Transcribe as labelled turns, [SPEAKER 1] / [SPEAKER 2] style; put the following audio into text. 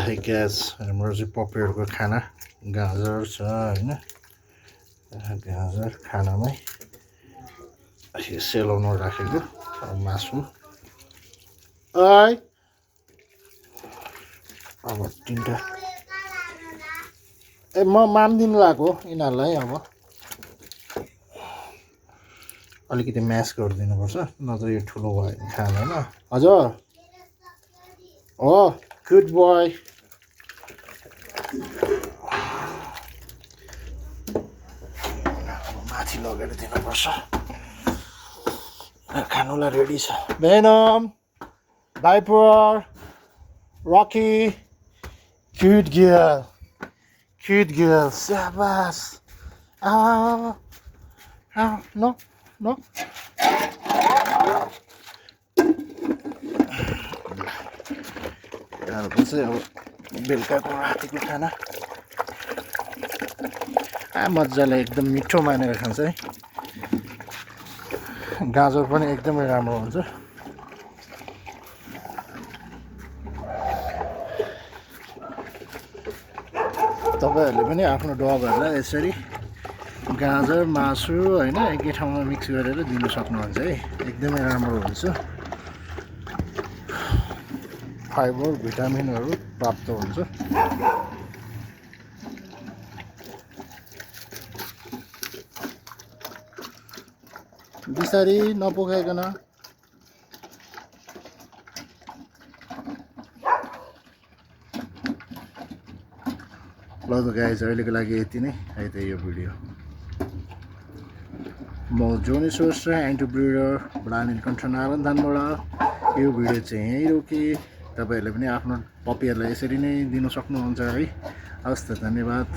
[SPEAKER 1] है ग्यास हाम्रो चाहिँ पपीहरूको खाना गाजर छ हैन गाजर खानामै सेलाउन राखेको मासु अब तिनटा म मामदिन लाग्यो यिनीहरूलाई अब अलिकति म्यास गरिदिनुपर्छ नत्र यो ठुलो भयो भने खाँदैन हजुर हो गुड बोय माथि लगेर दिनुपर्छ खानुलाई रेडी छ भेनम भाइपर रकी क्युट गर्ल शाबास नो नो चाहिँ अब बेलुकाको रातिको खाना मजाले एकदम मिठो मानेर खान्छ है गाजर पनि एकदमै राम्रो हुन्छ तपाईहरुले पनि आफ्नो डगहरुलाई यसरी गाजर मासु हैन एकै ठाउँमा मिक्स गरेर दिन सक्नुहुन्छ है एकदमै राम्रो हुन्छ फाइबर भिटामिनहरु प्राप्त हुन्छ बिस्तारी नपोखाइकन ल त गाइस अहिलेको लागि यति नै है त यो भिडियो म जोनी सोर्स एन्टी ब्रिडर ब्लानिन कन्ट्रोल धानबाट यो भिडियो चाहिँ यही रोके तपाईहरुले पनि आफ्नो पपीहरुलाई यसरी नै दिन सक्नुहुन्छ है हस् त धन्यवाद।